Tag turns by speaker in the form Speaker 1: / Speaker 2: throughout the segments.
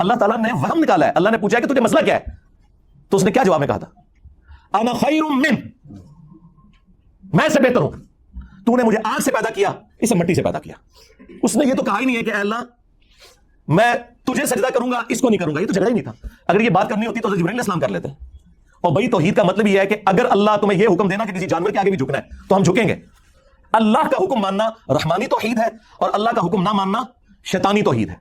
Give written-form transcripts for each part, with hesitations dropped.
Speaker 1: اللہ تعالیٰ نے وہم نکالا ہے. اللہ نے پوچھا کہ تجھے مسئلہ کیا ہے, تو اس نے کیا جواب میں کہا تھا؟ انا خیر من, میں سے بہتر ہوں. تو نے مجھے آگ سے پیدا کیا, اسے مٹی سے پیدا کیا. اس نے یہ تو کہا ہی نہیں ہے کہ اے اللہ میں تجھے سجدہ کروں گا, اس کو نہیں کروں گا. یہ تو جھگڑا ہی نہیں تھا. اگر یہ بات کرنی ہوتی تو جبرائیل علیہ السلام کر لیتے. اور بھائی توحید کا مطلب یہ ہے کہ اگر اللہ تمہیں یہ حکم دینا کہ کسی جانور کے آگے بھی جھکنا ہے تو ہم جھکیں گے. اللہ کا حکم ماننا رحمانی توحید ہے, اور اللہ کا حکم نہ ماننا شیطانی توحید ہے.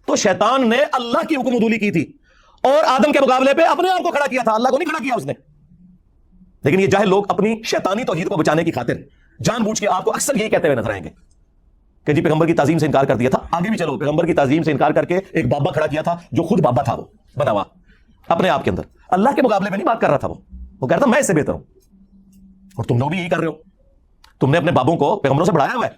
Speaker 1: تو شیطان نے اللہ کی حکم عدولی کی تھی اور آدم کے مقابلے پہ اپنے آپ کو کھڑا کیا تھا, اللہ کو نہیں کھڑا کیا اس نے. لیکن یہ جاہل لوگ اپنی شیطانی توحید کو بچانے کی خاطر جان بوجھ کے آپ کو اکثر یہی کہتے ہوئے نظر آئیں گے کہ جی پیغمبر کی تعظیم سے انکار کر دیا تھا. آگے بھی چلو, پیغمبر کی تعظیم سے انکار کر کے ایک بابا کھڑا کیا تھا جو خود بابا تھا, وہ بنا ہوا اپنے آپ کے اندر. اللہ کے مقابلے میں نہیں بات کر رہا تھا, وہ کہہ رہا تھا میں اس سے بہتر ہوں. اور تم لوگ بھی یہی کر رہے ہو, تم نے اپنے بابوں کو پیغمبروں سے بڑھایا ہوا ہے.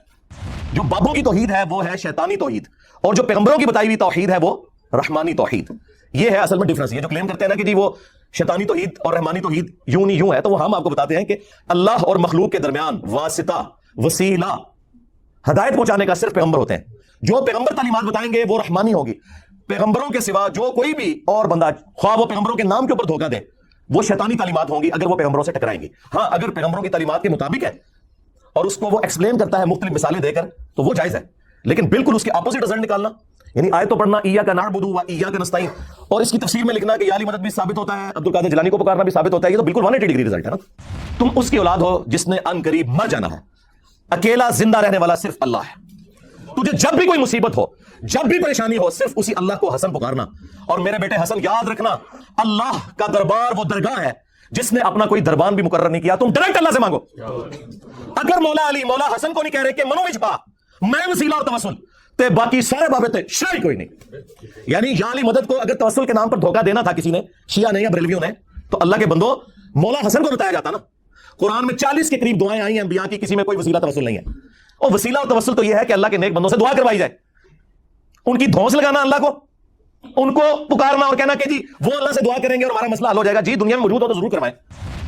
Speaker 1: جو بابوں کی توحید ہے وہ ہے شیطانی توحید, اور جو پیغمبروں کی بتائی ہوئی توحید ہے وہ رحمانی توحید. یہ ہے اصل میں ڈفرنس. یہ جو کلیم کرتے ہیں نا کہ جی وہ شیطانی توحید اور رحمانی توحید یوں نہیں یوں ہے, تو وہ ہم آپ کو بتاتے ہیں کہ اللہ اور مخلوق کے درمیان واسطہ, وسیلہ, ہدایت پہنچانے کا صرف پیغمبر ہوتے ہیں. جو پیغمبر تعلیمات بتائیں گے وہ رحمانی ہوگی. پیغمبروں کے سوا جو کوئی بھی اور بندہ, خواہ وہ پیغمبروں کے نام کے اوپر دھوکہ دے, وہ شیطانی تعلیمات ہوں گی اگر وہ پیغمبروں سے ٹکرائیں گی. ہاں اگر پیغمبروں کی تعلیمات کے مطابق ہے اور اس کو وہ ایکسپلین کرتا ہے مختلف مثالیں دے کر تو وہ جائز ہے, لیکن بالکل اس کے اپوزٹ رزلٹ نکالنا, یعنی آیت تو پڑھنا ایاک نعبد و ایاک نستعین اور اس کی تفسیر میں لکھنا کہ یا علی مدد بھی ثابت ہوتا ہے, عبد القادر جیلانی کو پکارنا بھی ثابت ہوتا ہے, یہ تو بالکل 180 ڈگری رزلٹ ہے نا. تم اس کی اولاد ہو جس نے ان قریب مر جانا ہے. اکیلا زندہ رہنے والا صرف اللہ ہے. تجھے جب بھی کوئی مصیبت ہو, جب بھی پریشانی ہو, صرف اسی اللہ کو حسن پکارنا. اور میرے بیٹے حسن یاد رکھنا, اللہ کا دربار وہ درگاہ ہے جس نے اپنا کوئی دربان بھی مقرر نہیں کیا. تم ڈائریکٹ اللہ سے مانگو. اگر مولا علی مولا حسن کو نہیں کہہ رہے کہ منو چھپا میں وسیلہ اور توسل, تے باقی سارے بابے تے شرع کوئی نہیں. یعنی یا علی مدد کو اگر توسل کے نام پر دھوکہ دینا تھا کسی نے, شیعہ نے یا بریلویوں نے, تو اللہ کے بندو مولا حسن کو بتایا جاتا نا. قرآن میں 40 کے قریب دعائیں آئی ہیں انبیاء کی, کسی میں کوئی وسیلہ توسل نہیں ہے. اور وسیلہ اور توسل تو یہ ہے کہ اللہ کے نیک بندوں سے دعا کروائی جائے, ان کی دھونس لگانا اللہ کو, ان کو پکارنا اور کہنا کہ جی وہ اللہ سے دعا کریں گے اور ہمارا مسئلہ حل ہو جائے گا. جی دنیا میں موجود ہو تو ضرور کروائیں.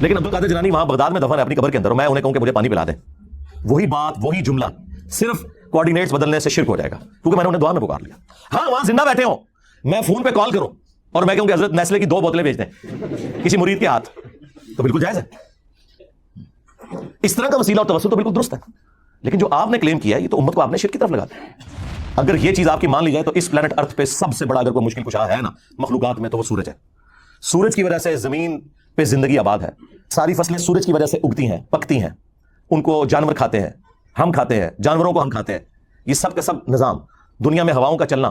Speaker 1: لیکن عبد القادر جیلانی وہاں بغداد میں دفن ہے اپنی قبر کے اندر, اور میں انہیں کہوں کہ مجھے پانی پلا دیں, وہی بات وہی جملہ صرف کوآرڈینیٹس بدلنے سے شرک ہو جائے گا, کیونکہ میں نے انہیں دعا میں پکار لیا. ہاں وہاں زندہ بیٹھے ہوں, میں فون پہ کال کروں اور میں کہوں کہ حضرت نیسلے کی 2 بوتلیں بھیج دیں کسی مرید کے ہاتھ, تو بالکل جائز ہے. اس طرح کا وسیلہ اور توسل تو بالکل درست ہے. لیکن جو آپ نے کلیم کیا ہے یہ تو امت کو آپ نے شرک کی طرف لگا دیا. اگر یہ چیز آپ کی مان لی جائے تو اس پلانٹ ارتھ پہ سب سے بڑا اگر کوئی مشکل کشا ہے نا مخلوقات میں تو وہ سورج ہے. سورج کی وجہ سے زمین پہ زندگی آباد ہے. ساری فصلیں سورج کی وجہ سے اگتی ہیں, پکتی ہیں, ان کو جانور کھاتے ہیں, ہم کھاتے ہیں, جانوروں کو ہم کھاتے ہیں. یہ سب کا سب نظام, دنیا میں ہواؤں کا چلنا,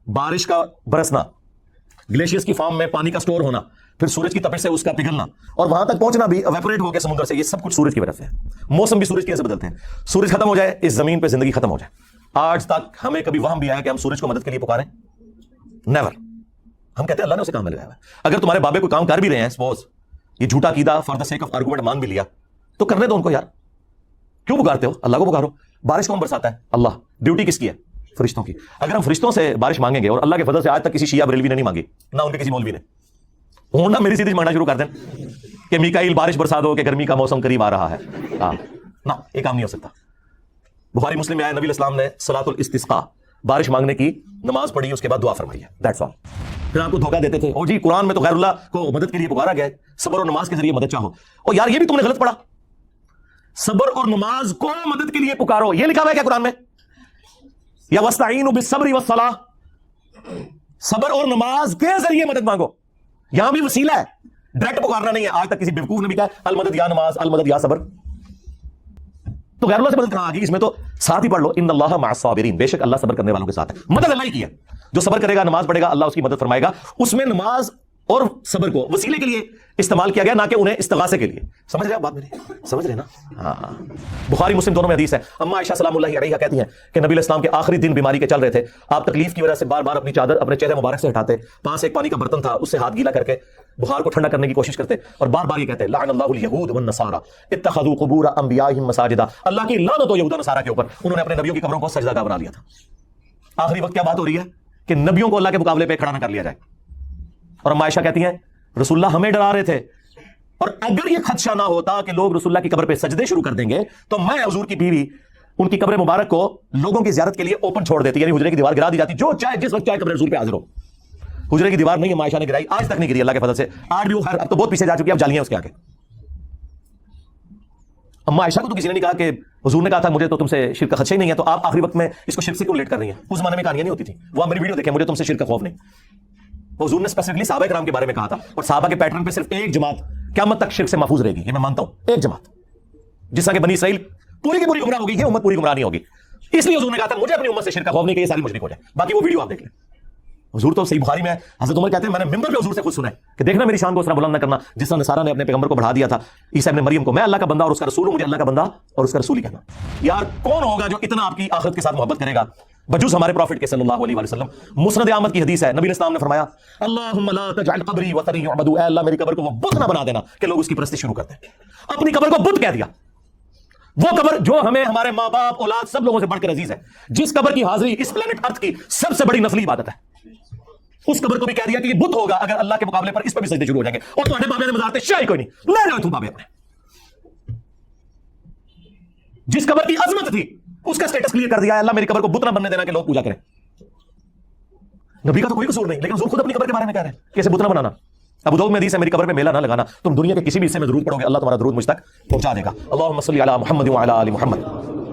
Speaker 1: بارش کا برسنا, گلیشیئرز کی فارم میں پانی کا سٹور ہونا, پھر سورج کی تپش سے اس کا پگھلنا اور وہاں تک پہنچنا بھی ایویپوریٹ ہو کے سمندر سے, یہ سب کچھ سورج کی وجہ سے ہے. موسم بھی سورج کی وجہ سے بدلتے ہیں. سورج ختم ہو جائے اس زمین پہ زندگی ختم ہو جائے. آج تک ہمیں کبھی وہم بھی آیا کہ ہم سورج کو مدد کے لیے پکاریں؟ نیور. ہم کہتے ہیں اللہ نے اسے کام میں لگایا ہے. اگر تمہارے بابے کوئی کام کر بھی رہے ہیں, سپوز یہ جھوٹا عقیدہ for the sake of argument مان بھی لیا, تو کرنے دو ان کو یار. کیوں پکارتے ہو؟ اللہ کو پکارو. بارش کون برساتا ہے؟ اللہ. ڈیوٹی کس کی ہے؟ فرشتوں کی. اگر ہم فرشتوں سے بارش مانگیں گے, اور اللہ کے فضل سے آج تک کسی شیعہ بریلوی نے نہیں مانگی, نہ ان کے کسی مولوی نے, ہونا میری سیدھی مانگنا شروع کر دیں کہ میکائیل بارش برسا دو کہ گرمی کا موسم قریب آ رہا ہے, نہ یہ کام نہیں ہو سکتا. بخاری مسلم میں آیا نبی الاسلام نے صلاۃ الاستسقاء, بارش مانگنے کی نماز پڑھی, اس کے بعد دعا فرمائی ہے, دیٹس آل. پھر آپ کو دھوکہ دیتے تھے, او جی قرآن میں تو غیر اللہ کو مدد کے لیے پکارا گیا ہے, صبر اور نماز کے ذریعے مدد چاہو. اور یار یہ بھی تم نے غلط پڑھا, صبر اور نماز کو مدد کے لیے پکارو, یہ لکھا ہوا ہے کیا قرآن میں؟ یا وَاسْتَعِینُوا بِالصَّبْرِ وَالصَّلَاةِ, صبر اور نماز کے ذریعے مدد مانگو. یہاں بھی وسیلہ ہے, ڈائریکٹ پکارنا نہیں ہے. آج تک کسی بیوقوف نے بھی کہا المدد یا نماز, المدد یا صبر, تو غیر اللہ سے مدد کہاں آ گئی؟ اس میں تو ساتھ ہی پڑھ لو ان اللہ مع الصابرین, بے شک اللہ صبر کرنے والوں کے ساتھ ہے. مدد اللہ ہی کی ہے. جو صبر کرے گا, نماز پڑھے گا, اللہ اس کی مدد فرمائے گا. اس میں نماز اور صبر کو وسیلے کے لیے استعمال کیا گیا, نہ کہ انہیں استغاثے کے لیے. سمجھ رہے آپ بات میری؟ سمجھ رہے نا؟ ہاں. بخاری مسلم دونوں میں حدیث ہے. اما عائشہ سلام اللہ علیہا کہتی ہیں کہ نبی الاسلام کے آخری دن بیماری کے چل رہے تھے, آپ تکلیف کی وجہ سے بار بار اپنی چادر اپنے چہرے مبارک سے ہٹاتے, پاس ایک پانی کا برتن تھا, اس سے ہاتھ گیلا کر کے بخار کو ٹھنڈا کرنے کی کوشش کرتے, اور بار بار یہ کہتے لعن اللہ الیہود والنصارى اتخذوا قبور انبیائہم مساجدا, اللہ کی لعنت ہو یہود و نصارہ کے اوپر, انہوں نے اپنے نبیوں کی قبروں کو سجدہ گاہ بنا لیا تھا. آخری وقت کیا بات ہو رہی ہے کہ نبیوں کو اللہ کے مقابلے پہ کھڑا نہ کر لیا جائے. اور اما عائشہ کہتی ہیں رسول اللہ ہمیں ڈرا رہے تھے, اور اگر یہ خدشہ نہ ہوتا کہ لوگ رسول اللہ کی قبر پہ سجدے شروع کر دیں گے تو میں حضور کی بیوی ان کی قبر مبارک کو لوگوں کی زیارت کے لیے اوپن چھوڑ دیتی، یعنی حجرے کی دیوار گرا دی جاتی، جو چاہے جس وقت چاہے قبر رسول پہ حاضر ہو. حجرے کی دیوار نہیں ہے، عائشہ نے گرائی، آج تک نہیں گری اللہ کے فضل سے. آج بھی وہ اب تو بہت پیچھے جا چکی ہے، اب جالیاں اس کے آگے. اما عائشہ کو تو کسی نے نہیں کہا کہ حضور نے کہا تھا مجھے تو تم سے شرک کا خدشہ ہی نہیں ہے، تو آپ آخری وقت میں اس کو شرک سے کیوں لیٹ کر رہی ہیں؟ اس زمانے میں کہانیاں نہیں ہوتی تھیں. وہ میری ویڈیو دیکھیں، مجھے تم سے شرک کا خوف نہیں. حضور نے اسپیسیفکلی صحابہ کرام کے بارے میں کہا تھا، اور صحابہ کے پیٹرن پہ صرف ایک جماعت قیامت تک شرک سے محفوظ رہے گی، یہ میں مانتا ہوں. ایک جماعت جس طرح کہ بنی اسرائیل پوری کی پوری گمراہ ہوگی، یہ امت پوری گمراہ نہیں ہوگی. اس لیے حضور نے کہا تھا مجھے اپنی امت سے شرک کا خوف نہیں کہ یہ ساری مشرک ہو جائے. باقی وہ ویڈیو آپ دیکھ لیں. حضور تو صحیح بخاری میں حضرت عمر کہتے ہیں میں نے منبر پہ حضور سے خود سنا ہے کہ دیکھنا میری شان کو اس طرح بلند نہ کرنا جس طرح نصارہ نے اپنے پیغمبر کو بڑھا دیا تھا، عیسیٰ ابن مریم کو. میں اللہ کا بندہ اور اس کا رسول ہوں، مجھے اللہ کا بندہ اور اس کا رسول ہی کہنا. یار کون ہوگا جو اتنا آپ کی آخرت کے ساتھ محبت کرے گا بجوز ہمارے پروفٹ کے صلی اللہ علیہ وسلم. مسند احمد کی حدیث ہے، نبی اسلام نے فرمایا اللہم لا تجعل قبری وطنی یعبد، اے اللہ میری قبر کو وہ بت نہ بنا دینا کہ لوگ اس کی پرستی شروع کرتے ہیں. اپنی قبر کو بت کہہ دیا. وہ قبر جو ہمیں ہمارے ماں باپ اولاد سب لوگوں سے بڑھ کر عزیز ہے، جس قبر کی حاضری اس پلانٹ ارتھ کی سب سے بڑی نفلی عبادت ہے، اس قبر کو بھی کہہ دیا کہ یہ بت ہوگا اگر اللہ کے مقابلے پر اس پہ بھی سجدے شروع ہو جائیں گے. اور تمہارے بابے نے مزارتے شاہی کوئی نہیں، لے جاؤ تم بابے اپنے. جس قبر کی عظمت تھی اس کا سٹیٹس کلیئر کر دیا، اللہ میری قبر کو بت نہ بننے دینا کہ لوگ پوجا کریں. نبی کا تو کوئی قصور نہیں، لیکن حضور خود اپنی قبر کے بارے میں کہہ رہے ہیں کہ اسے بت نہ بنانا. ابو داؤد میں حدیث ہے میری قبر پہ میلہ نہ لگانا، تم دنیا کے کسی بھی حصے میں درود پڑھو گے اللہ تمہارا درود مجھ تک پہنچا دے گا. اللہم صلی علی محمد وعلی آل محمد.